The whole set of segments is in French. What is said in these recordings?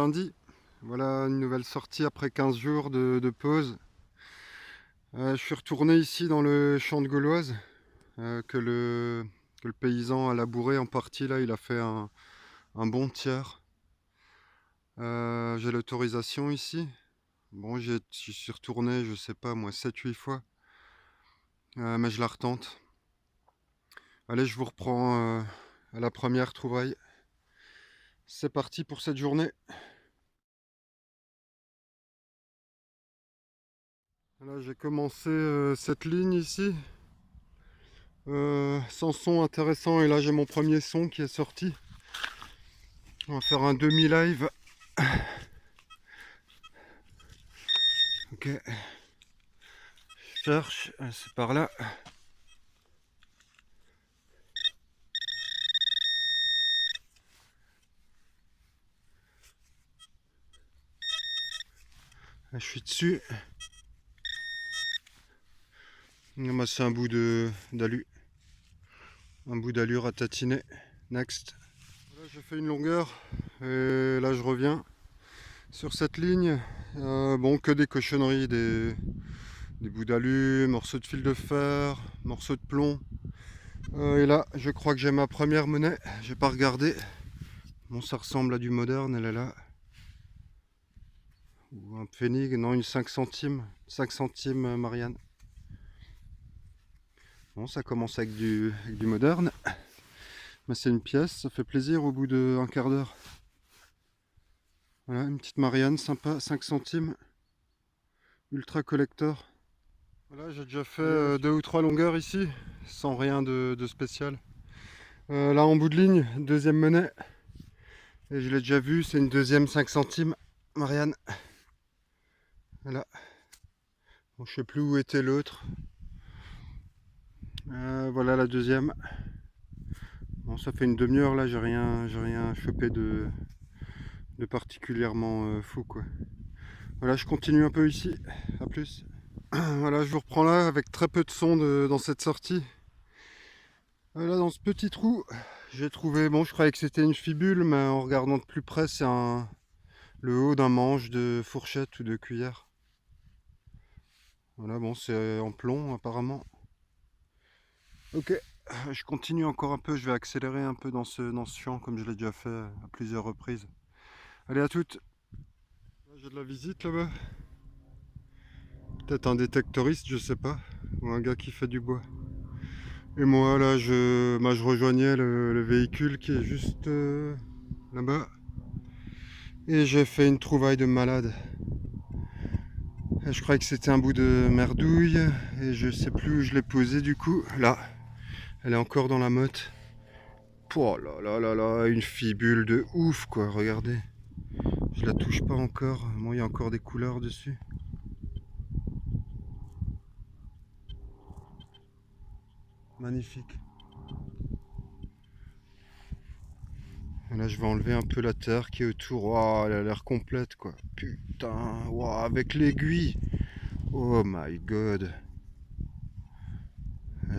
lundi. Voilà une nouvelle sortie après 15 jours de pause. Je suis retourné ici dans le champ de Gauloise que le paysan a labouré en partie. Là, il a fait un bon tiers. J'ai l'autorisation ici. Bon, je suis retourné, je sais pas moi, 7-8 fois. Mais je la retente. Allez, je vous reprends à la première trouvaille. C'est parti pour cette journée. Là, j'ai commencé cette ligne ici. Sans son intéressant, et là j'ai mon premier son qui est sorti. On va faire un demi-live. Ok. Je cherche, c'est par là. Là, je suis dessus. Bah, c'est un bout d'alu. Un bout d'allure à tatiner. Next. Là, j'ai fait une longueur. Et là, je reviens sur cette ligne. Bon, que des cochonneries, des bouts d'alu, morceaux de fil de fer, morceaux de plomb. Et là, je crois que j'ai ma première monnaie. J'ai pas regardé. Bon, ça ressemble à du moderne, elle est là. Ou un Pfennig, non, une 5 centimes. 5 centimes Marianne. Bon, ça commence avec du moderne. Mais c'est une pièce, ça fait plaisir au bout d'un quart d'heure. Voilà, une petite Marianne sympa, 5 centimes. Ultra collector. Voilà, j'ai déjà fait 2 ou 3 longueurs ici, sans rien de spécial. Là en bout de ligne, deuxième monnaie. Et je l'ai déjà vu, c'est une deuxième 5 centimes Marianne. Voilà. Bon, je sais plus où était l'autre. Voilà la deuxième. Bon, ça fait une demi-heure là, j'ai rien chopé de particulièrement fou quoi. Voilà, je continue un peu ici. À plus. Voilà, je vous reprends là avec très peu de son dans cette sortie. Là, dans ce petit trou, j'ai trouvé. Bon, je croyais que c'était une fibule, mais en regardant de plus près, c'est le haut d'un manche de fourchette ou de cuillère. Voilà, bon, c'est en plomb apparemment. Ok, je continue encore un peu. Je vais accélérer un peu dans ce champ comme je l'ai déjà fait à plusieurs reprises. Allez, à toutes. Là, j'ai de la visite là-bas. Peut-être un détectoriste, je sais pas. Ou un gars qui fait du bois. Et moi, là, je rejoignais le véhicule qui est juste là-bas. Et j'ai fait une trouvaille de malade. Et je croyais que c'était un bout de merdouille. Et je sais plus où je l'ai posé du coup. Là, elle est encore dans la motte. Oh là là là là, une fibule de ouf quoi, regardez. Je la touche pas encore. Bon, il y a encore des couleurs dessus. Magnifique. Et là, je vais enlever un peu la terre qui est autour. Oh, elle a l'air complète quoi. Putain, wow, avec l'aiguille. Oh my god.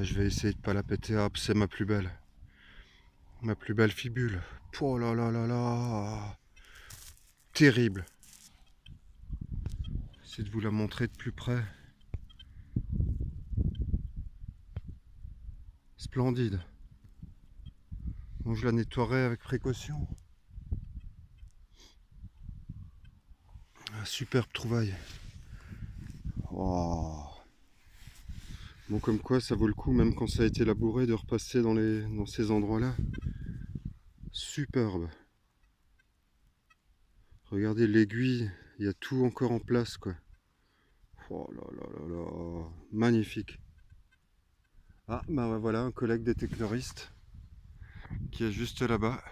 Je vais essayer de pas la péter. Hop, c'est ma plus belle. Ma plus belle fibule. Oh là là là là. Terrible. J'essaie de vous la montrer de plus près. Splendide. Bon, je la nettoierai avec précaution. Superbe trouvaille. Oh. Bon, comme quoi ça vaut le coup, même quand ça a été labouré, de repasser dans ces endroits-là. Superbe. Regardez l'aiguille, il y a tout encore en place, quoi. Oh là là là là, magnifique. Ah, bah voilà, un collègue détectoriste qui est juste là-bas.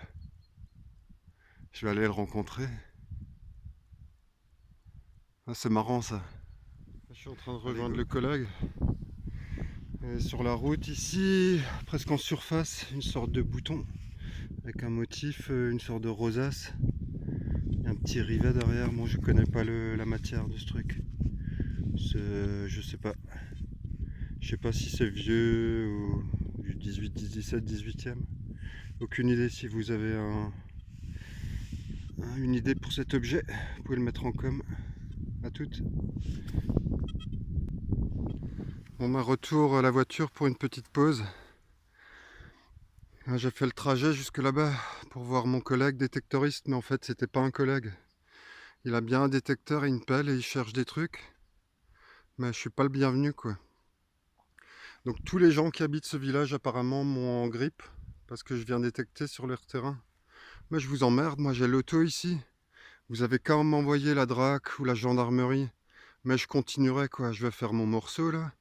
Je vais aller le rencontrer. Ah, c'est marrant ça. Je suis en train de rejoindre le collègue. Et sur la route ici, presque en surface, une sorte de bouton avec un motif, une sorte de rosace. Il y a un petit rivet derrière. Bon, je connais pas la matière de ce truc. Je sais pas. Je sais pas si c'est vieux ou du 18, 17, 18e. Aucune idée si vous avez une idée pour cet objet, vous pouvez le mettre en com. À toutes. Bon, bah, retour à la voiture pour une petite pause. J'ai fait le trajet jusque là-bas pour voir mon collègue détectoriste, mais en fait c'était pas un collègue. Il a bien un détecteur et une pelle et il cherche des trucs, mais je suis pas le bienvenu quoi. Donc tous les gens qui habitent ce village apparemment m'ont en grippe parce que je viens détecter sur leur terrain. Mais je vous emmerde, moi j'ai l'auto ici. Vous avez qu'à m'envoyer la DRAC ou la gendarmerie. Mais je continuerai quoi, je vais faire mon morceau là.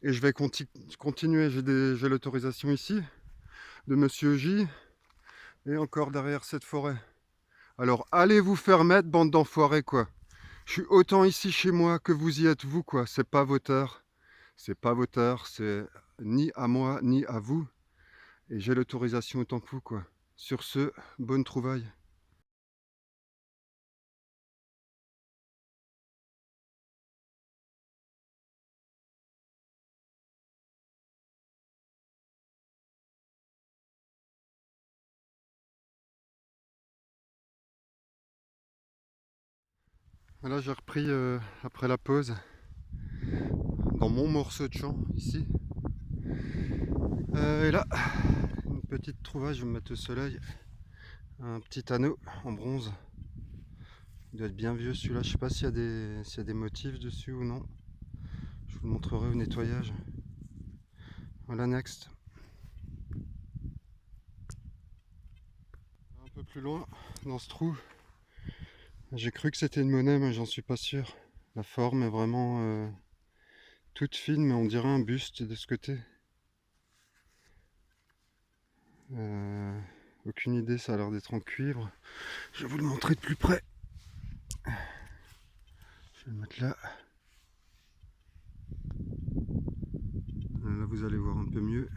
Et je vais continuer, j'ai l'autorisation ici de Monsieur J. Et encore derrière cette forêt. Alors allez vous faire mettre, bande d'enfoirés quoi. Je suis autant ici chez moi que vous y êtes vous quoi. C'est pas votre heure. C'est pas votre heure, c'est ni à moi ni à vous. Et j'ai l'autorisation autant que vous quoi. Sur ce, bonne trouvaille. Voilà, j'ai repris après la pause dans mon morceau de champ ici. Et là, une petite trouvaille, je vais me mettre au soleil. Un petit anneau en bronze. Il doit être bien vieux celui-là, je sais pas s'il y a des motifs dessus ou non. Je vous le montrerai au nettoyage. Voilà, next. Un peu plus loin, dans ce trou, j'ai cru que c'était une monnaie, mais j'en suis pas sûr. La forme est vraiment toute fine, mais on dirait un buste de ce côté. Aucune idée, ça a l'air d'être en cuivre. Je vais vous le montrer de plus près. Je vais le mettre là. Là, vous allez voir un peu mieux.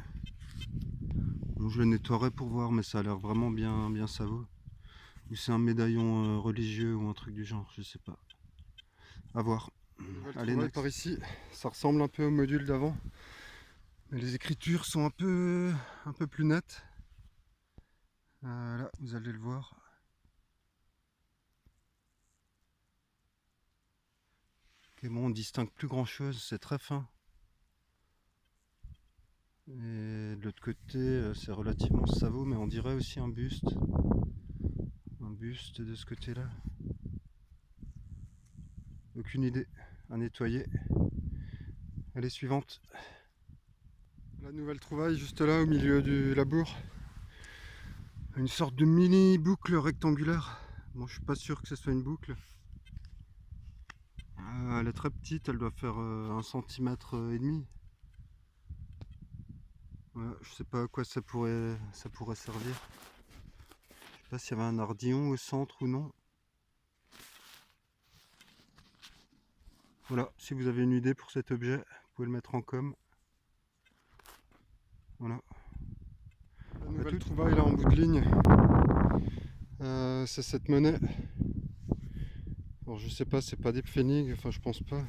Bon, je le nettoierai pour voir, mais ça a l'air vraiment bien saveux. Ou c'est un médaillon religieux ou un truc du genre, je sais pas. À voir. Allez, next. Par ici, ça ressemble un peu au module d'avant. Mais les écritures sont un peu plus nettes. Là, vous allez le voir. Ok, bon, on distingue plus grand chose, c'est très fin. Et de l'autre côté, c'est relativement saveux, mais on dirait aussi un buste. Un buste de ce côté-là. Aucune idée. À nettoyer. Allez, suivante. La nouvelle trouvaille juste là au milieu du labour. Une sorte de mini boucle rectangulaire. Bon, je suis pas sûr que ce soit une boucle. Elle est très petite, elle doit faire 1,5 cm. Voilà, je sais pas à quoi ça pourrait servir. Je sais pas s'il y avait un ardillon au centre ou non. Voilà, si vous avez une idée pour cet objet, vous pouvez le mettre en com. Voilà. La nouvelle trouvaille là en bout de ligne, c'est cette monnaie. Alors je sais pas, c'est pas des pfennig, enfin je pense pas.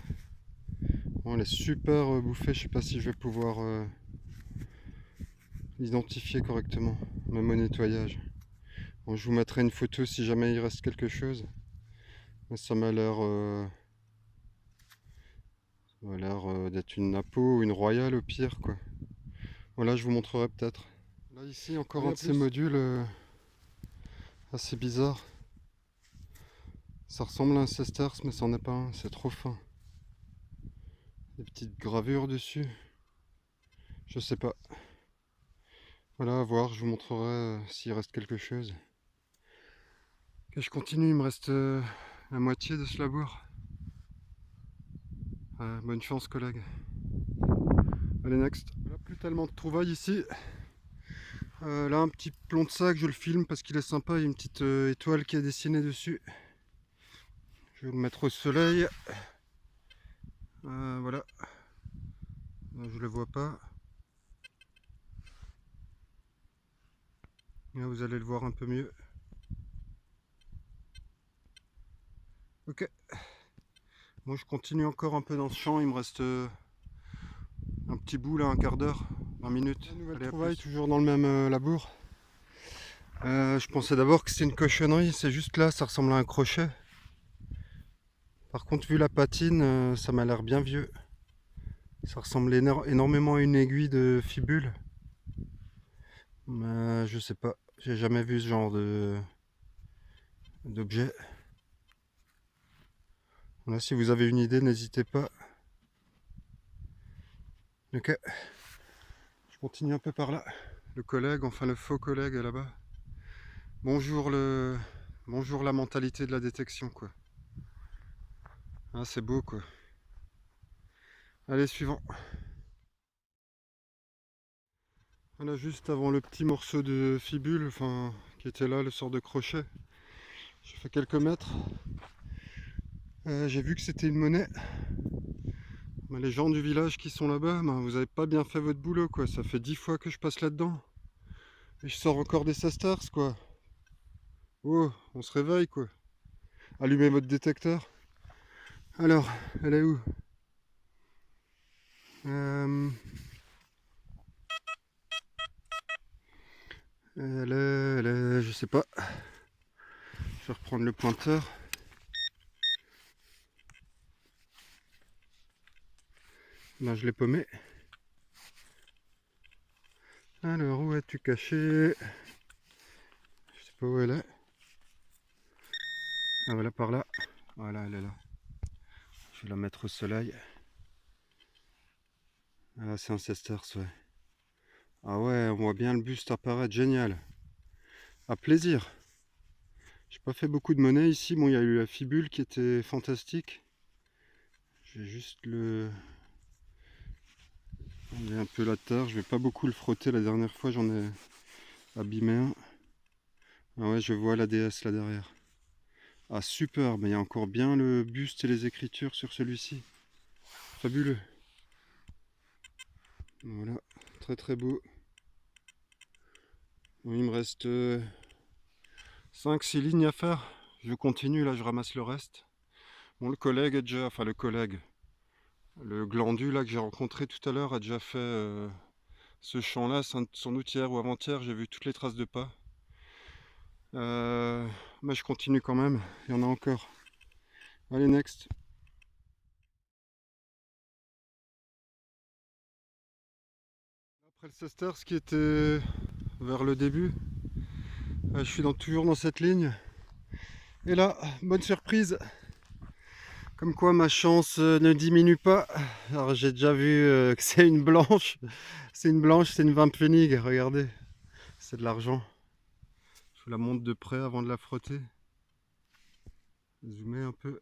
Bon, elle est super bouffée, je sais pas si je vais pouvoir l'identifier correctement, même au nettoyage. Bon, je vous mettrai une photo si jamais il reste quelque chose. Mais ça m'a l'air d'être une Napo ou une Royale au pire quoi. Voilà, je vous montrerai peut-être. Là ici encore un de ces modules assez bizarre. Ça ressemble à un sesterce mais c'en est pas un, c'est trop fin. Des petites gravures dessus. Je sais pas. Voilà, à voir, je vous montrerai s'il reste quelque chose. Ok, je continue, il me reste la moitié de ce labour. Bonne chance collègue. Allez, next. Voilà, plus tellement de trouvailles ici. Là, un petit plomb de sac, je le filme parce qu'il est sympa. Il y a une petite étoile qui est dessinée dessus. Je vais le mettre au soleil. Voilà. Là, je le vois pas. Là, vous allez le voir un peu mieux. Ok. Moi, je continue encore un peu dans ce champ. Il me reste un petit bout là, un quart d'heure, 20 minutes. Nouvelle trouvaille, toujours dans le même labour. Je pensais d'abord que c'était une cochonnerie, c'est juste là, ça ressemble à un crochet. Par contre, vu la patine, ça m'a l'air bien vieux. Ça ressemble énormément à une aiguille de fibule. Mais je sais pas, j'ai jamais vu ce genre d'objet. Voilà, si vous avez une idée, n'hésitez pas. Ok, je continue un peu par là. Le collègue, enfin le faux collègue est là-bas. Bonjour bonjour la mentalité de la détection quoi. Ah, c'est beau quoi. Allez, suivant. Voilà, juste avant le petit morceau de fibule, enfin, qui était là, le sort de crochet. J'ai fait quelques mètres. J'ai vu que c'était une monnaie. Mais les gens du village qui sont là-bas, ben, vous avez pas bien fait votre boulot quoi. Ça fait 10 fois que je passe là-dedans. Et je sors encore des sastars quoi. Oh, on se réveille quoi. Allumez votre détecteur. Alors, elle est où? Euh, je sais pas. Je vais reprendre le pointeur. Non, je l'ai paumé. Alors, où es-tu caché? Je sais pas où elle est. Ah, voilà, par là. Voilà, elle est là. Je vais la mettre au soleil. Ah, c'est un Cesters, ouais. Ah ouais, on voit bien le buste apparaître, génial. À plaisir. J'ai pas fait beaucoup de monnaie ici. Bon, il y a eu la fibule qui était fantastique. Je vais juste le enlever un peu la terre. Je vais pas beaucoup le frotter. La dernière fois, j'en ai abîmé un. Ah ouais, je vois la déesse là derrière. Ah, super. Mais il y a encore bien le buste et les écritures sur celui-ci. Fabuleux. Voilà, très très beau. Bon, il me reste 5-6 lignes à faire. Je continue, là je ramasse le reste. Bon, le collègue est déjà, enfin le collègue, le glandu là que j'ai rencontré tout à l'heure a déjà fait ce champ-là, sans doute hier ou avant-hier, j'ai vu toutes les traces de pas. Mais je continue quand même, il y en a encore. Allez, next. Après le Cester, ce qui était vers le début, je suis toujours dans cette ligne. Et là, bonne surprise. Comme quoi ma chance ne diminue pas. Alors j'ai déjà vu que c'est une blanche. C'est une blanche, c'est une Wampfennig, regardez. C'est de l'argent. Je vous la montre de près avant de la frotter. Zoomer un peu.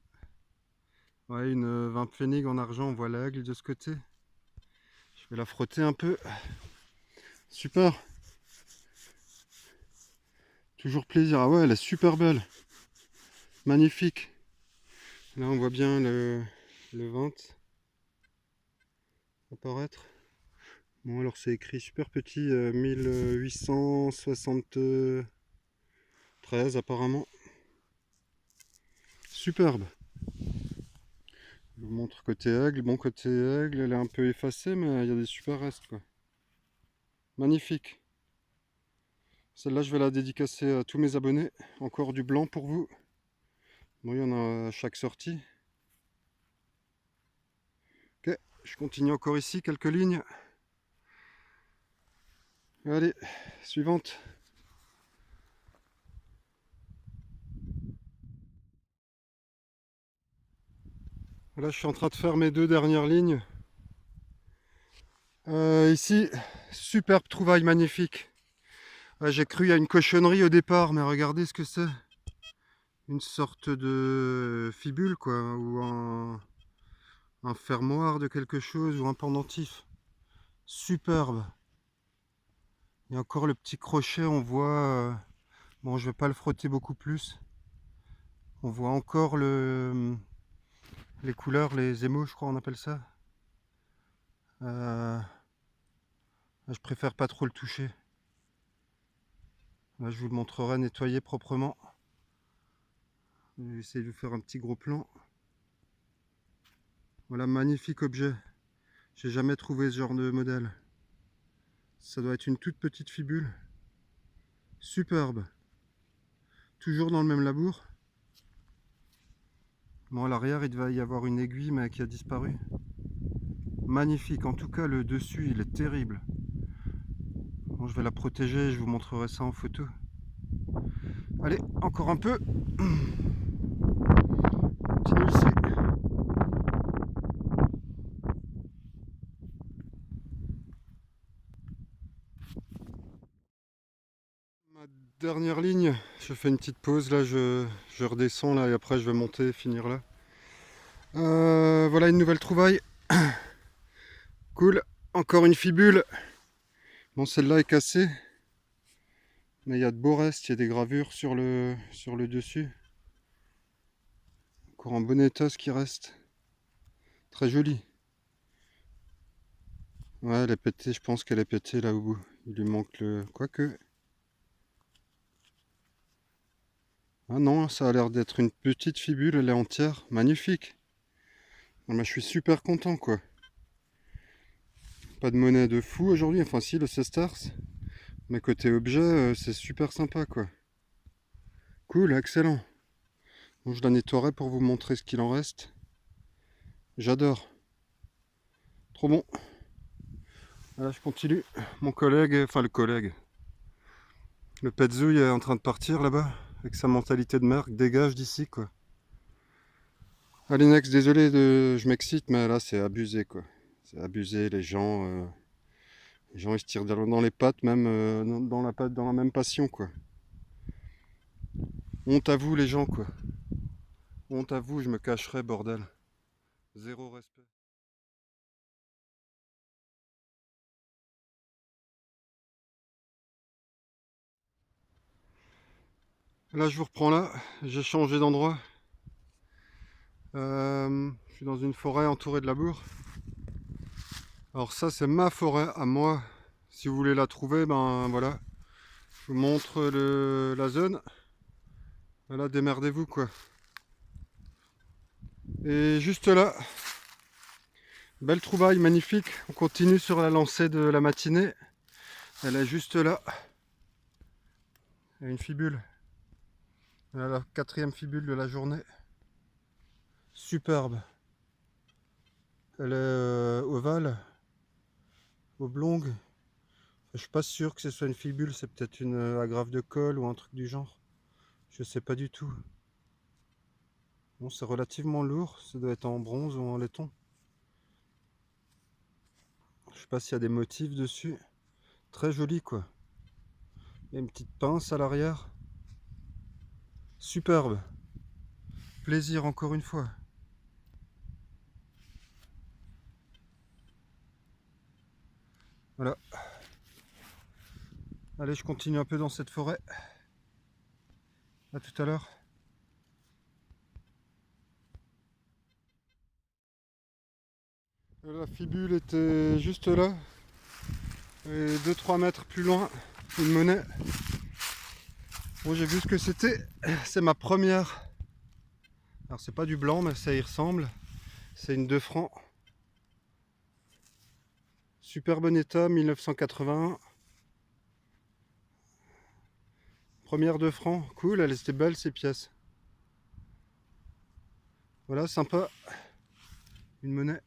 Ouais, une Wampfennig en argent, on voit l'aigle de ce côté. Je vais la frotter un peu. Super. Toujours plaisir. Ah ouais, elle est super belle. Magnifique. Là on voit bien le ventre apparaître. Bon alors c'est écrit super petit, 1873 apparemment. Superbe. Je vous montre côté aigle. Bon, côté aigle, elle est un peu effacée, mais il y a des super restes, quoi. Magnifique. Celle-là, je vais la dédicacer à tous mes abonnés. Encore du blanc pour vous. Bon, il y en a à chaque sortie. Ok, je continue encore ici, quelques lignes. Allez, suivante. Là, je suis en train de faire mes 2 dernières lignes. Ici, superbe trouvaille magnifique. J'ai cru à une cochonnerie au départ, mais regardez ce que c'est. Une sorte de fibule, quoi, ou un fermoir de quelque chose, ou un pendentif. Superbe. Il y a encore le petit crochet, on voit... bon, je vais pas le frotter beaucoup plus. On voit encore les couleurs, les émaux, je crois on appelle ça. Je préfère pas trop le toucher. Là, je vous le montrerai nettoyé proprement. Je vais essayer de vous faire un petit gros plan. Voilà, magnifique objet. J'ai jamais trouvé ce genre de modèle. Ça doit être une toute petite fibule. Superbe. Toujours dans le même labour. Bon, à l'arrière, il devait y avoir une aiguille, mais qui a disparu. Magnifique. En tout cas, le dessus, il est terrible. Bon, je vais la protéger, je vous montrerai ça en photo. Allez, encore un peu. Continue ici. Ma dernière ligne, je fais une petite pause là, je redescends là et après je vais monter et finir là. Voilà une nouvelle trouvaille. Cool, encore une fibule. Bon, celle-là est cassée, mais il y a de beaux restes, il y a des gravures sur le dessus. Encore en bon état ce qui reste. Très joli. Ouais, elle est pétée, je pense qu'elle est pétée là au bout. Il lui manque le... Quoique... Ah non, ça a l'air d'être une petite fibule, elle est entière. Magnifique. Non, mais je suis super content quoi. Pas de monnaie de fou aujourd'hui, enfin si, le Cestars. Mais côté objet, c'est super sympa quoi. Cool, excellent. Bon, je la nettoierai pour vous montrer ce qu'il en reste. J'adore. Trop bon. Voilà, je continue. Mon collègue, enfin le collègue, le Petzouille est en train de partir là-bas, avec sa mentalité de marque, dégage d'ici quoi. Allez next, désolé, je m'excite, mais là c'est abusé quoi. C'est abusé, les gens ils se tirent dans les pattes, même dans la même passion quoi. Honte à vous les gens quoi. Honte à vous, je me cacherai bordel. Zéro respect. Là je vous reprends là, j'ai changé d'endroit. Je suis dans une forêt entourée de labour. Alors ça c'est ma forêt à moi. Si vous voulez la trouver, ben voilà. Je vous montre la zone. Voilà, démerdez-vous quoi. Et juste là, belle trouvaille, magnifique. On continue sur la lancée de la matinée. Elle est juste là. Il y a une fibule. Voilà la quatrième fibule de la journée. Superbe. Elle est ovale, oblongue. Je suis pas sûr que ce soit une fibule, c'est peut-être une agrafe de colle ou un truc du genre. Je sais pas du tout. Bon, c'est relativement lourd, ça doit être en bronze ou en laiton. Je sais pas s'il y a des motifs dessus. Très joli quoi. Il y a une petite pince à l'arrière. Superbe. Plaisir encore une fois. Voilà. Allez, je continue un peu dans cette forêt. À tout à l'heure. La fibule était juste là. Et 2-3 mètres plus loin, une monnaie. Bon, j'ai vu ce que c'était. C'est ma première. Alors, c'est pas du blanc, mais ça y ressemble. C'est une 2 francs. Super bon état, 1981. Première 2 francs. Cool, elles étaient belles ces pièces. Voilà, sympa. Une monnaie.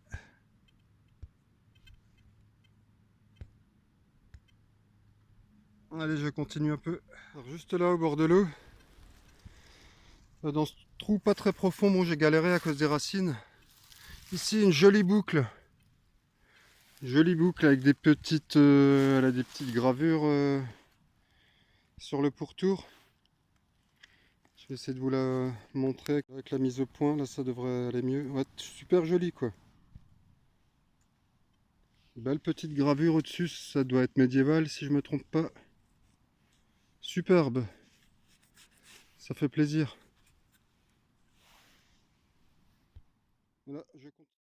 Allez, je continue un peu. Alors, juste là, au bord de l'eau. Dans ce trou pas très profond, bon, j'ai galéré à cause des racines. Ici, une jolie boucle. Jolie boucle avec des petites, elle a des petites gravures sur le pourtour. Je vais essayer de vous la montrer avec la mise au point. Là, ça devrait aller mieux. Ouais, super joli quoi. Belle petite gravure au-dessus. Ça doit être médiéval si je me trompe pas. Superbe. Ça fait plaisir. Voilà, je continue.